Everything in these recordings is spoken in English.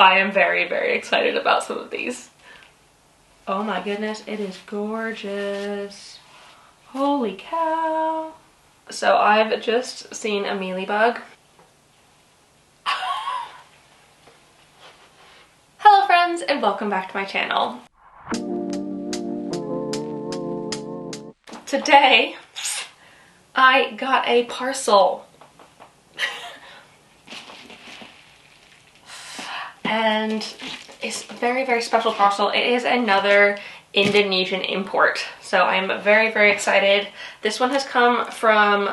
I am very, very excited about some of these. Oh my goodness, it is gorgeous. Holy cow. So I've just seen a mealybug. Hello friends, and welcome back to my channel. Today, I got a parcel. And it's a very, very special parcel. It is another Indonesian import. So I'm very, very excited. This one has come from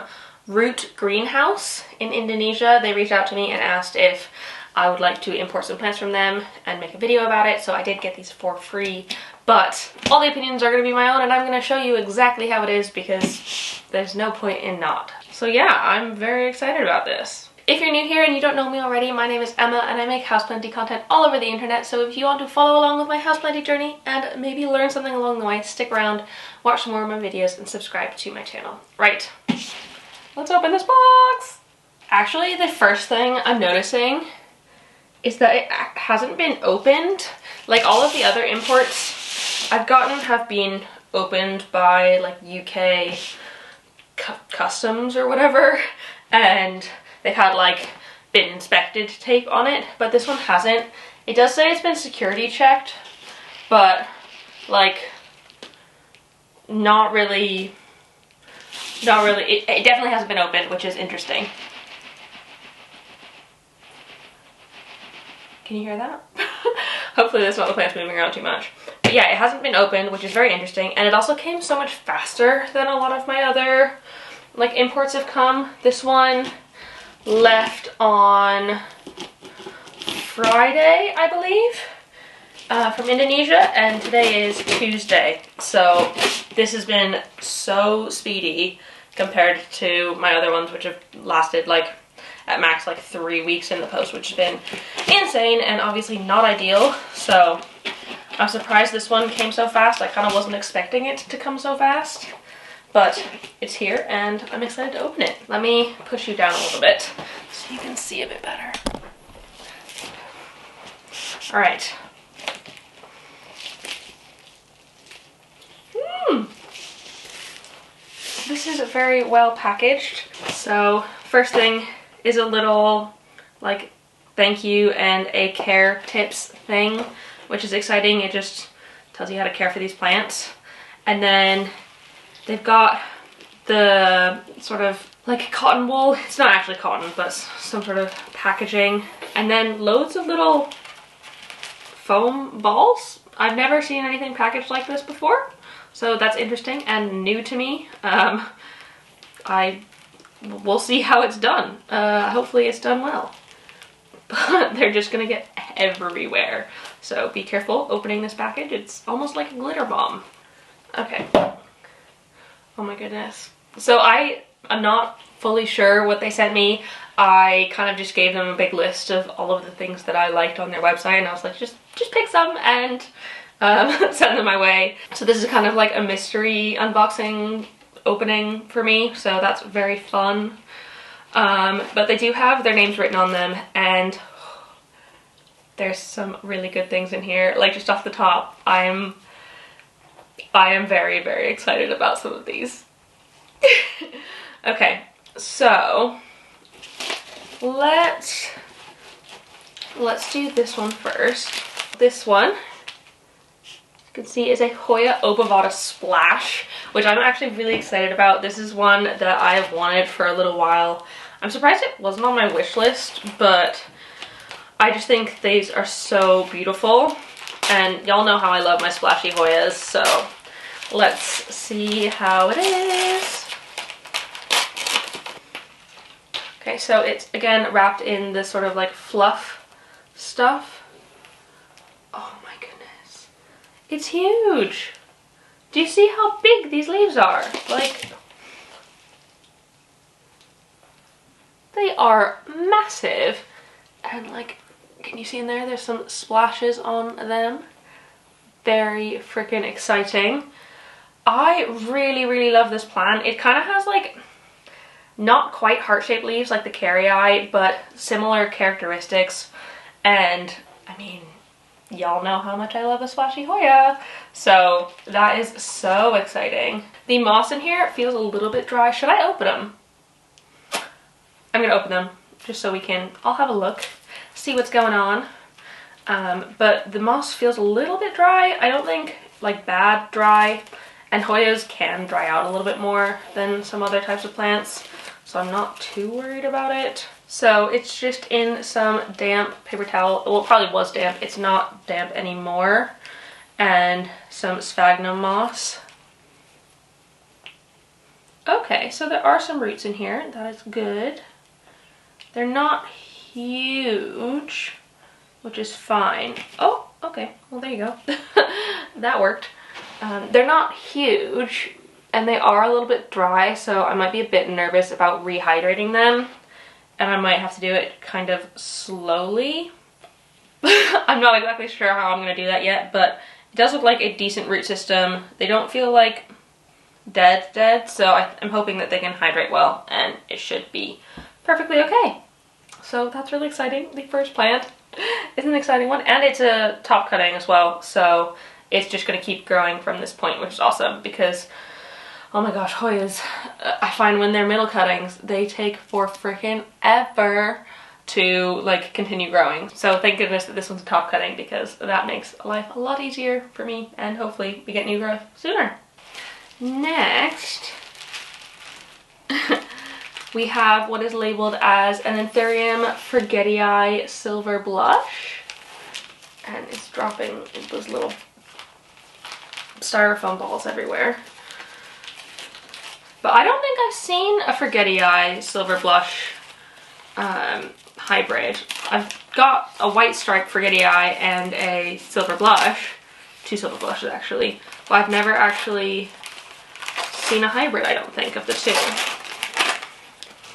Greenhaus in Indonesia. They reached out to me and asked if I would like to import some plants from them and make a video about it. So I did get these for free, but all the opinions are going to be my own, and I'm going to show you exactly how it is because there's no point in not. So yeah, I'm very excited about this. If you're new here and you don't know me already, my name is Emma and I make houseplanty content all over the internet. So if you want to follow along with my houseplanty journey and maybe learn something along the way, stick around, watch some more of my videos, and subscribe to my channel. Right, let's open this box. Actually, the first thing I'm noticing is that it hasn't been opened. Like all of the other imports I've gotten have been opened by like UK customs or whatever, and they've had like been inspected tape on it, but this one hasn't. It does say it's been security checked, but like not really, it definitely hasn't been opened, which is interesting. Can you hear that? Hopefully that's not the plant's moving around too much. But yeah, it hasn't been opened, which is very interesting, and it also came so much faster than a lot of my other like imports have come. This one left on Friday, I believe, from Indonesia, and today is Tuesday. So this has been so speedy compared to my other ones, which have lasted like at max like 3 weeks in the post, which has been insane and obviously not ideal. So I'm surprised this one came so fast. I kind of wasn't expecting it to come so fast. But it's here and I'm excited to open it. Let me push you down a little bit so you can see a bit better. All right. This is very well packaged. So first thing is a little like thank you and a care tips thing, which is exciting. It just tells you how to care for these plants. And then they've got the sort of like cotton wool. It's not actually cotton, but some sort of packaging. And then loads of little foam balls. I've never seen anything packaged like this before. So that's interesting and new to me. We'll see how it's done. Hopefully it's done well. But they're just gonna get everywhere. So be careful opening this package. It's almost like a glitter bomb. Okay. Oh my goodness. So I'm not fully sure what they sent me. I kind of just gave them a big list of all of the things that I liked on their website, and I was like, just pick some and send them my way. So this is kind of like a mystery unboxing opening for me, so that's very fun. But they do have their names written on them, and there's some really good things in here. Like just off the top, I am very, very excited about some of these. Okay, so let's do this one first. This one, you can see, is a Hoya obovata splash, which I'm actually really excited about. This is one that I have wanted for a little while. I'm surprised it wasn't on my wish list, but I just think these are so beautiful. And y'all know how I love my splashy Hoyas, so let's see how it is. Okay, so it's again wrapped in this sort of like fluff stuff. Oh my goodness. It's huge. Do you see how big these leaves are? Like, they are massive. And like, can you see in there? There's some splashes on them. Very freaking exciting. I really, really love this plant. It kind of has like not quite heart-shaped leaves like the carry-eye, but similar characteristics, and I mean, y'all know how much I love a splashy Hoya. So that is so exciting. The moss in here feels a little bit dry. Should I open them? I'm gonna open them just so we can all have a look, see what's going on. But the moss feels a little bit dry. I don't think like bad dry, and Hoyas can dry out a little bit more than some other types of plants, so I'm not too worried about it. So it's just in some damp paper towel. Well, it probably was damp. It's not damp anymore. And some sphagnum moss. Okay, so there are some roots in here. That is good. They're not huge, which is fine. Oh, okay. Well, there you go. That worked. They're not huge, and they are a little bit dry, so I might be a bit nervous about rehydrating them, and I might have to do it kind of slowly. I'm not exactly sure how I'm going to do that yet, but it does look like a decent root system. They don't feel like dead, so I'm hoping that they can hydrate well, and it should be perfectly okay. So that's really exciting. The first plant is an exciting one, and it's a top cutting as well, so it's just going to keep growing from this point, which is awesome because, oh my gosh, Hoyas, I find when they're middle cuttings, they take for freaking ever to like continue growing. So thank goodness that this one's a top cutting, because that makes life a lot easier for me, and hopefully we get new growth sooner. Next, we have what is labeled as an Anthurium forgetii silver blush, and it's dropping those little styrofoam balls everywhere. But I don't think I've seen a forgetii silver blush hybrid. I've got a white stripe forgetii and a silver blush, 2 silver blushes actually, but I've never actually seen a hybrid, I don't think, of the 2.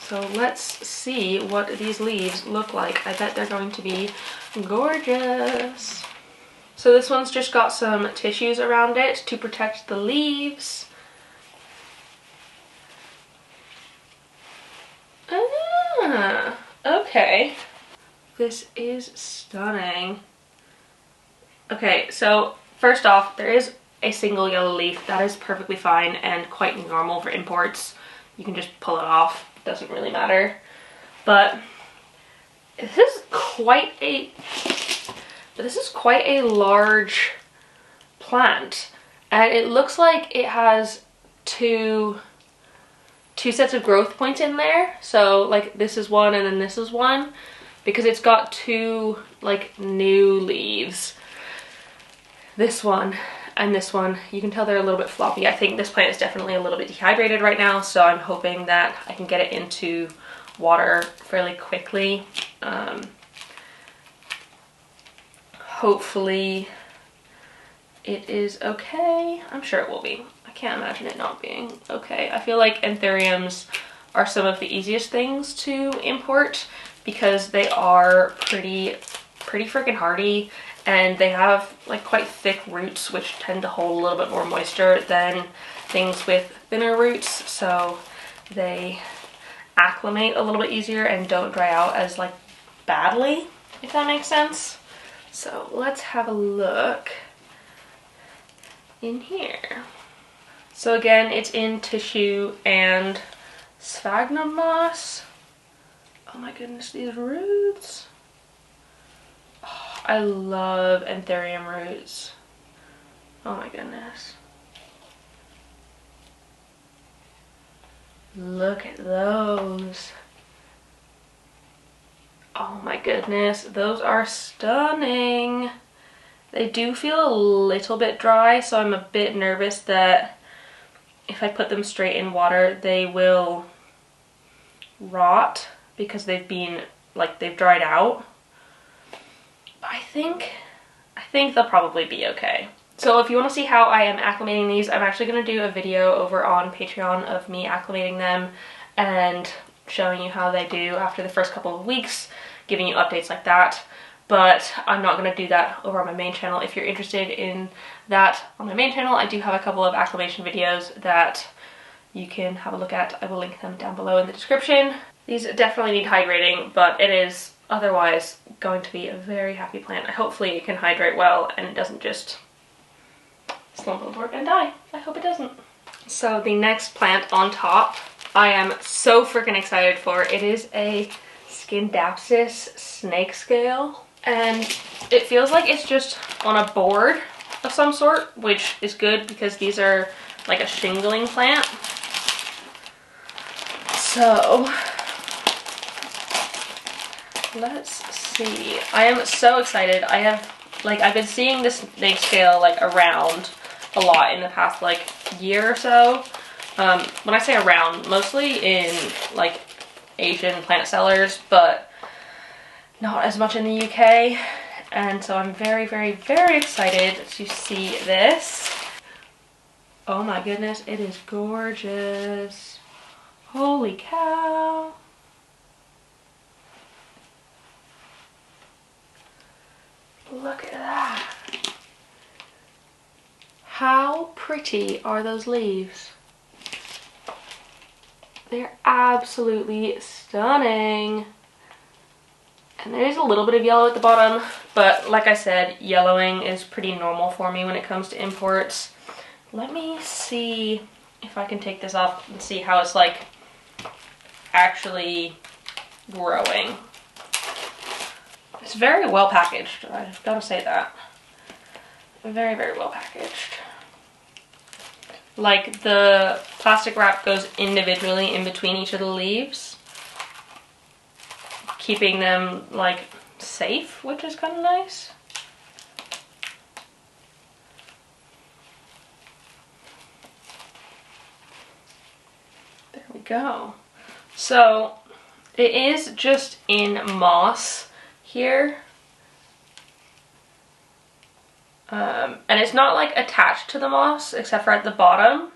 So let's see what these leaves look like. I bet they're going to be gorgeous. So this one's just got some tissues around it to protect the leaves. Ah, okay. This is stunning. Okay, so first off, there is a single yellow leaf. That is perfectly fine and quite normal for imports. You can just pull it off. Doesn't really matter. But this is quite a large plant, and it looks like it has two sets of growth points in there. So like this is one and then this is one, because it's got 2 like new leaves. This one and this one, you can tell they're a little bit floppy. I think this plant is definitely a little bit dehydrated right now, so I'm hoping that I can get it into water fairly quickly. Hopefully it is okay. I'm sure it will be. I can't imagine it not being okay. I feel like anthuriums are some of the easiest things to import because they are pretty freaking hardy, and they have like quite thick roots which tend to hold a little bit more moisture than things with thinner roots, so they acclimate a little bit easier and don't dry out as like badly, if that makes sense. So let's have a look in here. So again, it's in tissue and sphagnum moss. Oh my goodness, these roots. Oh, I love anthurium roots. Oh my goodness. Look at those. Oh my goodness, those are stunning. They do feel a little bit dry, so I'm a bit nervous that if I put them straight in water, they will rot because they've dried out. But I think they'll probably be okay. So if you want to see how I am acclimating these, I'm actually going to do a video over on Patreon of me acclimating them and showing you how they do after the first couple of weeks, giving you updates like that. But I'm not going to do that over on my main channel. If you're interested in that on my main channel, I do have a couple of acclimation videos that you can have a look at. I will link them down below in the description. These definitely need hydrating, but it is otherwise going to be a very happy plant. Hopefully it can hydrate well and it doesn't just slump over and die. I hope it doesn't. So the next plant on top, I am so freaking excited for. It is a Scindapsus snake scale, and it feels like it's just on a board of some sort, which is good because these are like a shingling plant. So let's see. I am so excited. I've been seeing this snake scale like around a lot in the past like year or so. When I say around, mostly in like Asian plant sellers, but not as much in the UK. And so I'm very, very, very excited to see this. Oh my goodness, it is gorgeous. Holy cow. Look at that. How pretty are those leaves? They're absolutely stunning. And there's a little bit of yellow at the bottom, but like I said, yellowing is pretty normal for me when it comes to imports. Let me see if I can take this off and see how it's like actually growing. It's very well packaged, I've got to say that. Very, very well packaged. Like the plastic wrap goes individually in between each of the leaves, keeping them like safe, which is kind of nice. There we go. So it is just in moss here. And it's not like attached to the moss except for at the bottom.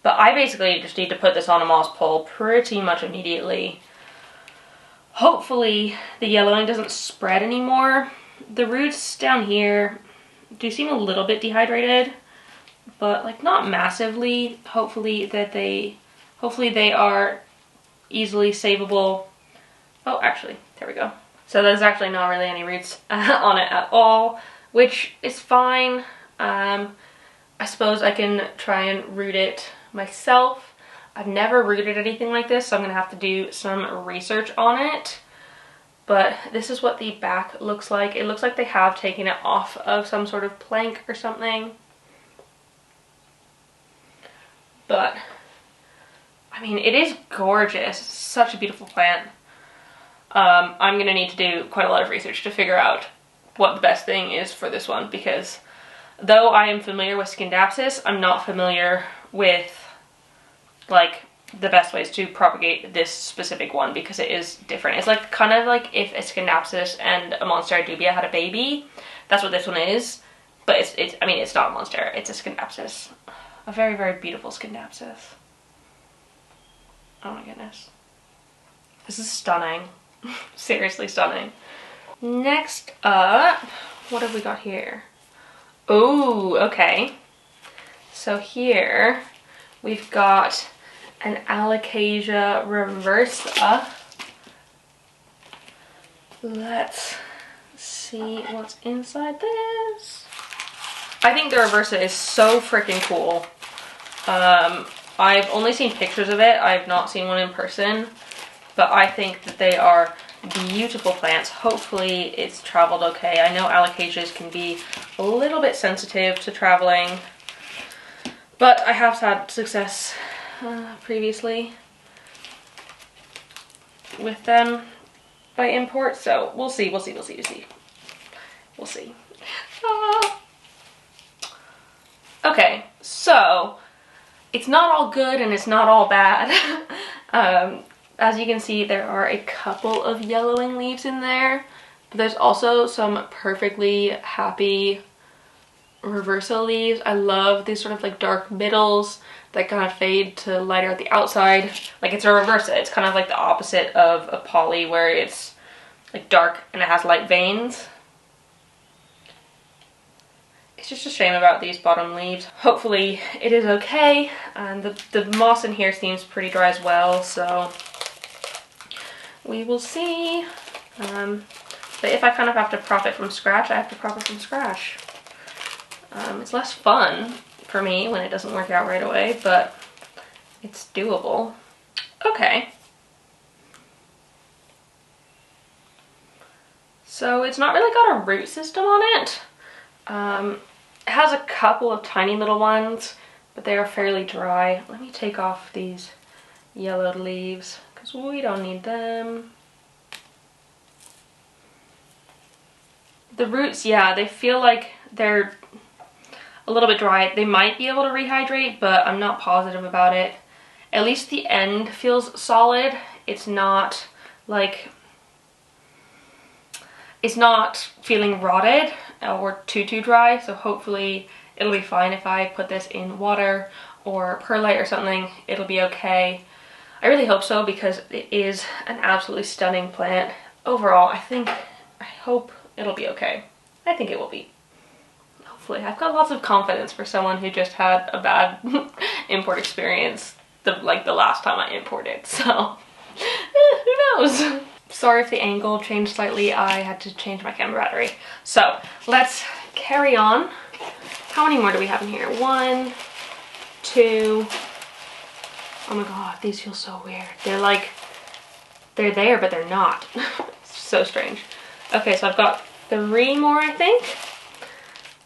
But I basically just need to put this on a moss pole pretty much immediately. Hopefully the yellowing doesn't spread anymore. The roots down here do seem a little bit dehydrated, but like not massively. Hopefully they are easily savable. Oh, actually, there we go. So there's actually not really any roots on it at all, which is fine. I suppose I can try and root it myself. I've never rooted anything like this, so I'm gonna have to do some research on it. But this is what the back looks like. It looks like they have taken it off of some sort of plank or something. But, I mean, it is gorgeous. It's such a beautiful plant. I'm gonna need to do quite a lot of research to figure out what the best thing is for this one, because though I am familiar with Scindapsus, I'm not familiar with like the best ways to propagate this specific one, because it is different. It's like kind of like if a Scindapsus and a Monstera dubia had a baby. That's what this one is, but I mean, it's not a Monstera, it's a Scindapsus. A very, very beautiful Scindapsus. Oh my goodness. This is stunning. Seriously stunning. Next up, what have we got here? Oh, okay. So here we've got an Alocasia reversa. Let's see what's inside this. I think the reversa is so freaking cool. I've only seen pictures of it. I've not seen one in person, but I think that they are beautiful plants. Hopefully it's traveled okay. I know alocasias can be a little bit sensitive to traveling, but I have had success previously with them by import, so we'll see. We'll see. Okay, so it's not all good and it's not all bad. As you can see, there are a couple of yellowing leaves in there, but there's also some perfectly happy reversal leaves. I love these sort of like dark middles that kind of fade to lighter at the outside. Like it's a reversa. It's kind of like the opposite of a poly where it's like dark and it has light veins. It's just a shame about these bottom leaves. Hopefully it is okay. And the moss in here seems pretty dry as well, so we will see. But if I kind of have to prop it from scratch, I have to prop it from scratch. It's less fun for me when it doesn't work out right away, but it's doable. Okay. So it's not really got a root system on it. It has a couple of tiny little ones, but they are fairly dry. Let me take off these yellowed leaves because we don't need them. The roots, yeah, they feel like they're a little bit dry. They might be able to rehydrate, but I'm not positive about it. At least the end feels solid. It's not like, it's not feeling rotted or too dry, so hopefully it'll be fine if I put this in water or perlite or something. It'll be okay. I really hope so because it is an absolutely stunning plant. Overall, I hope it'll be okay. I think it will be. Hopefully. I've got lots of confidence for someone who just had a bad import experience the last time I imported, so who knows? Sorry if the angle changed slightly. I had to change my camera battery. So let's carry on. How many more do we have in here? 1, 2. Oh my god, these feel so weird. They're like, they're there, but they're not. It's so strange. Okay, so I've got 3 more, I think.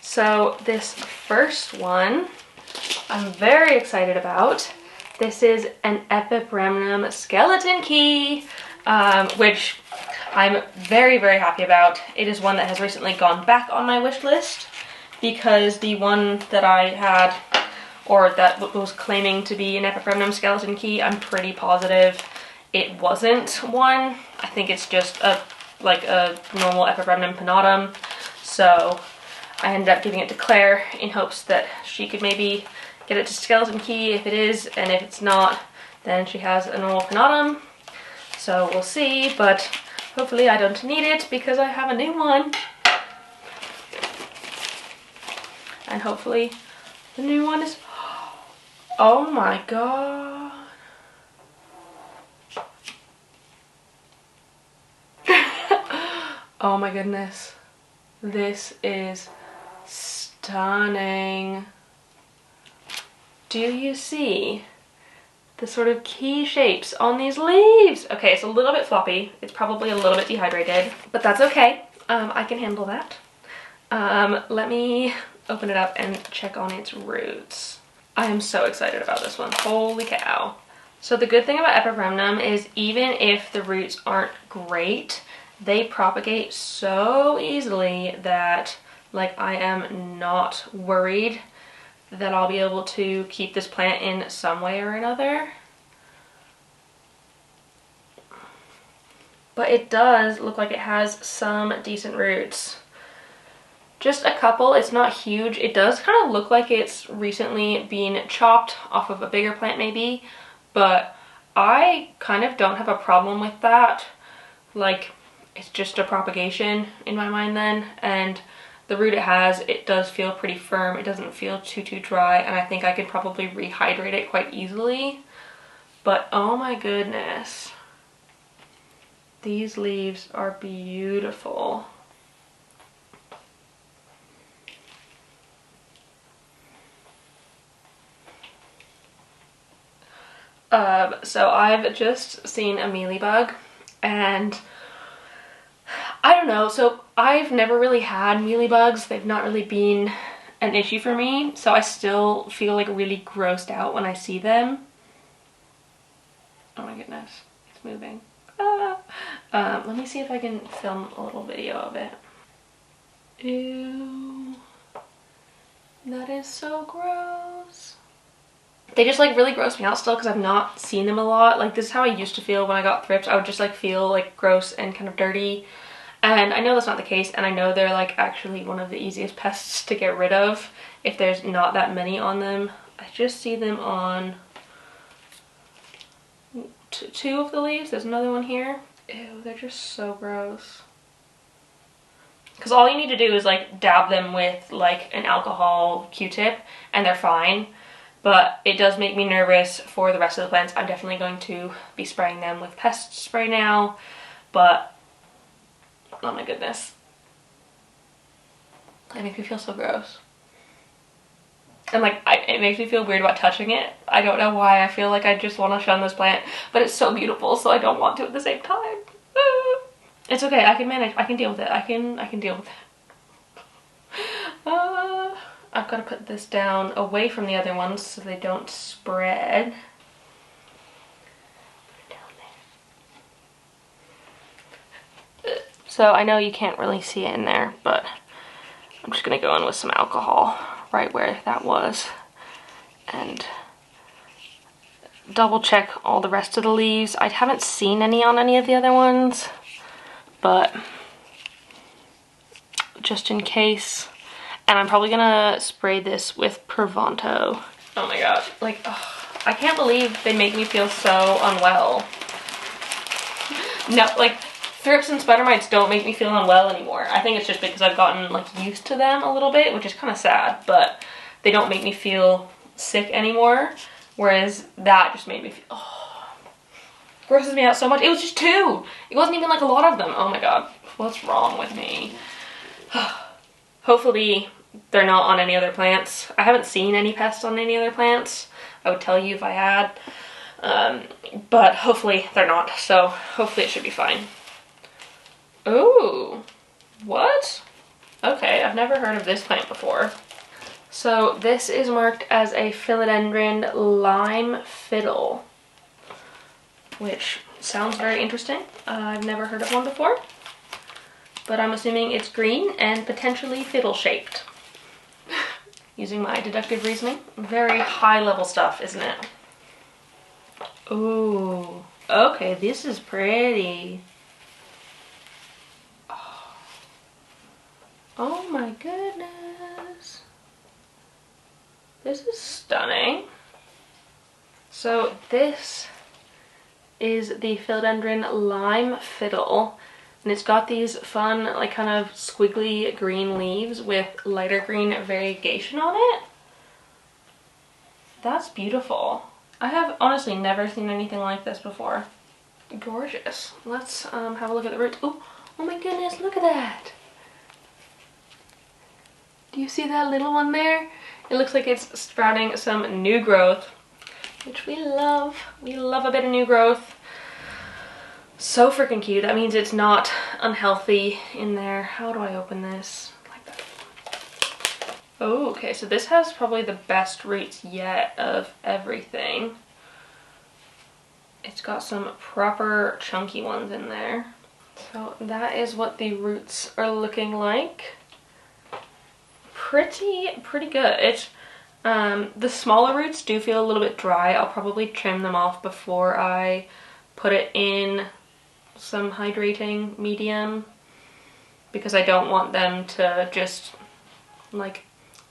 So this first one, I'm very excited about. This is an Epipremnum skeleton key, which I'm very happy about. It is one that has recently gone back on my wish list because the one that I had, or that was claiming to be an Epipremnum skeleton key, I'm pretty positive it wasn't one. I think it's just a normal Epipremnum pinnatum. So I ended up giving it to Claire in hopes that she could maybe get it to skeleton key if it is, and if it's not, then she has a normal pinnatum. So we'll see, but hopefully I don't need it because I have a new one. And hopefully the new one is, oh my god. Oh my goodness. This is stunning. Do you see the sort of key shapes on these leaves? Okay, it's a little bit floppy. It's probably a little bit dehydrated, but that's okay. I can handle that. Let me open it up and check on its roots. I am so excited about this one. Holy cow. So the good thing about Epipremnum is even if the roots aren't great, they propagate so easily that I am not worried that I'll be able to keep this plant in some way or another. But it does look like it has some decent roots. Just a couple, it's not huge. It does kind of look like it's recently been chopped off of a bigger plant maybe, but I kind of don't have a problem with that. It's just a propagation in my mind then, and the root it has, it does feel pretty firm. It doesn't feel too dry, and I think I could probably rehydrate it quite easily. But oh my goodness, these leaves are beautiful. So I've just seen a mealybug, and I don't know, so I've never really had mealybugs. They've not really been an issue for me, so I still feel really grossed out when I see them. Oh my goodness, it's moving. Ah. Let me see if I can film a little video of it. Ew, that is so gross. They just really gross me out still because I've not seen them a lot. This is how I used to feel when I got thrips. I would just feel gross and kind of dirty. And I know that's not the case, and I know they're actually one of the easiest pests to get rid of if there's not that many on them. I just see them on 2 of the leaves. There's another one here. Ew, they're just so gross. Because all you need to do is dab them with an alcohol Q-tip and they're fine. but it does make me nervous for the rest of the plants. I'm definitely going to be spraying them with pest spray now, but oh my goodness. It makes me feel so gross. And like, it makes me feel weird about touching it. I don't know why. I feel like I just want to shun this plant, but it's so beautiful, so I don't want to at the same time. It's okay. I can manage. I can deal with it. I can deal with it. I've got to put this down away from the other ones so they don't spread. So I know you can't really see it in there, but I'm just gonna go in with some alcohol right where that was and double check all the rest of the leaves. I haven't seen any on any of the other ones, but just in case. And I'm probably gonna spray this with Provento. Oh my god, like, oh, I can't believe they make me feel so unwell. No, like, thrips and spider mites don't make me feel unwell anymore. I think it's just because I've gotten like used to them a little bit, which is kind of sad, but they don't make me feel sick anymore. Whereas that just made me feel, oh, grosses me out so much. It was just 2. It wasn't even like a lot of them. Oh my god, what's wrong with me? Hopefully they're not on any other plants. I haven't seen any pests on any other plants. I would tell you if I had, but hopefully they're not. So hopefully it should be fine. Ooh, what? Okay, I've never heard of this plant before. So this is marked as a philodendron lime fiddle, which sounds very interesting. I've never heard of one before, but I'm assuming it's green and potentially fiddle shaped. Using my deductive reasoning. Very high level stuff, isn't it? Ooh, okay, this is pretty. Oh my goodness. This is stunning. So this is the philodendron lime fiddle, and it's got these fun, like, kind of squiggly green leaves with lighter green variegation on it. That's beautiful. I have honestly never seen anything like this before. Gorgeous. Let's have a look at the roots. Oh my goodness, look at that. Do you see that little one there? It looks like it's sprouting some new growth, which we love. We love a bit of new growth. So freaking cute. That means it's not unhealthy in there. How do I open this? Like that. Oh, okay, so this has probably the best roots yet of everything. It's got some proper chunky ones in there. So that is what the roots are looking like. Pretty good. It's the smaller roots do feel a little bit dry. I'll probably trim them off before I put it in some hydrating medium, because I don't want them to just like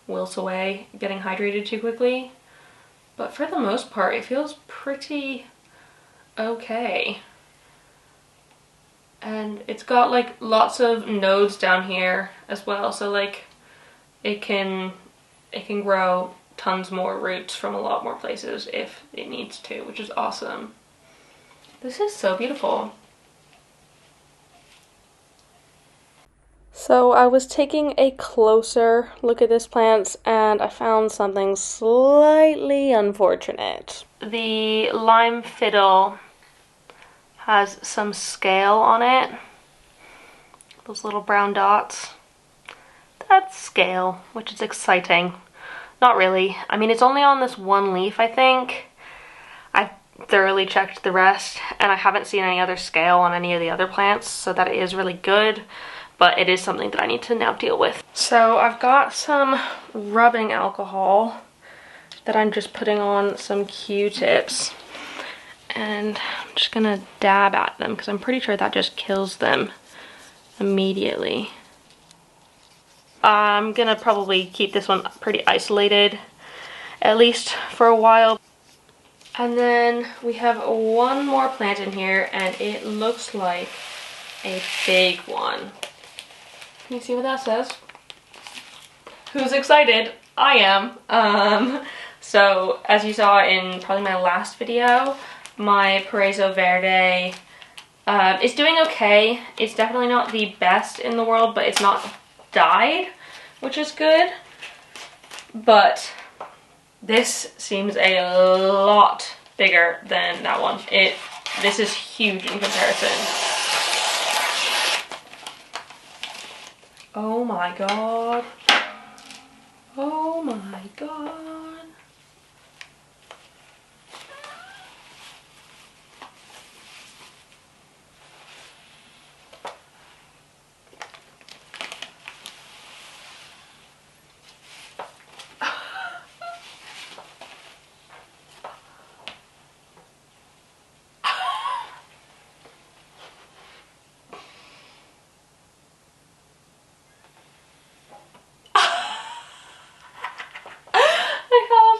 wilts away getting hydrated too quickly. But for the most part it feels pretty okay. And it's got like lots of nodes down here as well, so like it can grow tons more roots from a lot more places if it needs to, which is awesome. This is so beautiful. So I was taking a closer look at this plant and I found something slightly unfortunate. The lime fiddle has some scale on it. Those little brown dots. That's scale, which is exciting. Not really. I mean, it's only on this one leaf, I think. I've thoroughly checked the rest, and I haven't seen any other scale on any of the other plants, so that is really good, but it is something that I need to now deal with. So I've got some rubbing alcohol that I'm just putting on some Q-tips, and I'm just gonna dab at them because I'm pretty sure that just kills them immediately. I'm gonna probably keep this one pretty isolated, at least for a while. And then we have one more plant in here, and it looks like a big one. Can you see what that says? Who's excited? I am. So as you saw in probably my last video, my Paraiso Verde is doing okay. It's definitely not the best in the world, but it's not died, which is good. But this seems a lot bigger than that one. This is huge in comparison. Oh my god. Oh my god.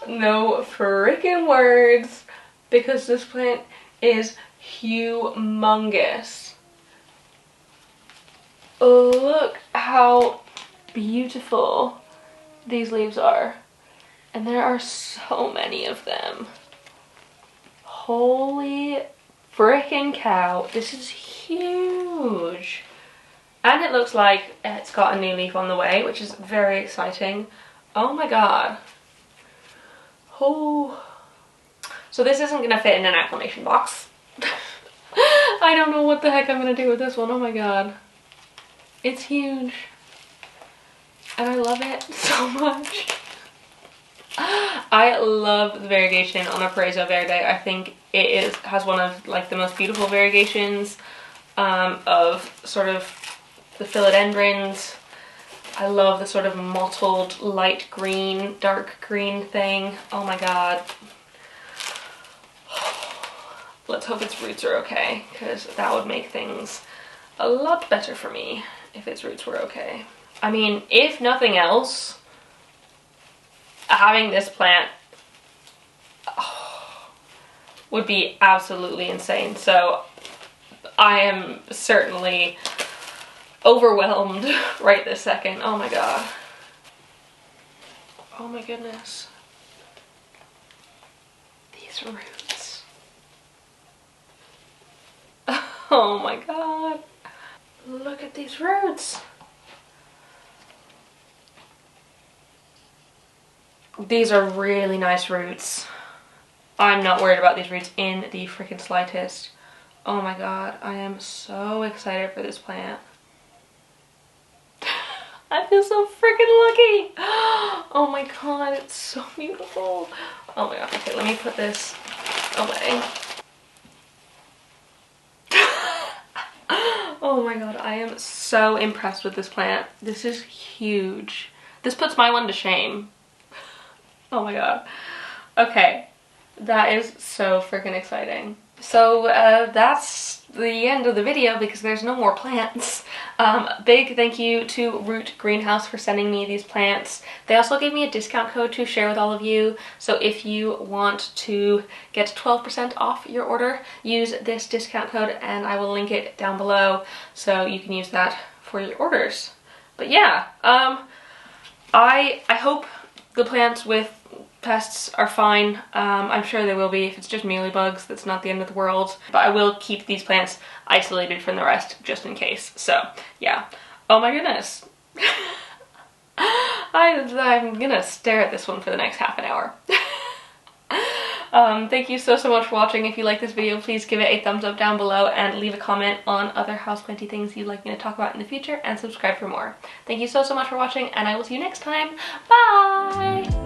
No freaking words because this plant is humongous. Look how beautiful these leaves are, and there are so many of them. Holy freaking cow, this is huge. And it looks like it's got a new leaf on the way, which is very exciting. Oh my god. Oh, so this isn't gonna fit in an acclimation box. I don't know what the heck I'm gonna do with this one. Oh my god, it's huge and I love it so much. I love the variegation on a Paraiso Verde. I think it has one of like the most beautiful variegations of sort of the philodendrons. I love the sort of mottled light green, dark green thing. Oh my god. Let's hope its roots are okay, because that would make things a lot better for me if its roots were okay. I mean, if nothing else, having this plant would be absolutely insane. So I am certainly overwhelmed right this second. Oh my god. Oh my goodness. These roots. Oh my god. Look at these roots. These are really nice roots. I'm not worried about these roots in the freaking slightest. Oh my god, I am so excited for this plant. I feel so freaking lucky. Oh my god, it's so beautiful. Oh my god, okay, let me put this away. Oh my god, I am so impressed with this plant. This is huge. This puts my one to shame. Oh my god. Okay, that is so freaking exciting. So that's the end of the video because there's no more plants. Big thank you to Root Greenhouse for sending me these plants. They also gave me a discount code to share with all of you. So if you want to get 12% off your order, use this discount code and I will link it down below so you can use that for your orders. But yeah, I hope the plants with pests are fine. I'm sure they will be. If it's just mealybugs, that's not the end of the world. But I will keep these plants isolated from the rest just in case. So yeah. Oh my goodness. I'm gonna stare at this one for the next half an hour. Thank you so much for watching. If you like this video, please give it a thumbs up down below and leave a comment on other houseplanty things you'd like me to talk about in the future, and subscribe for more. Thank you so much for watching, and I will see you next time. Bye!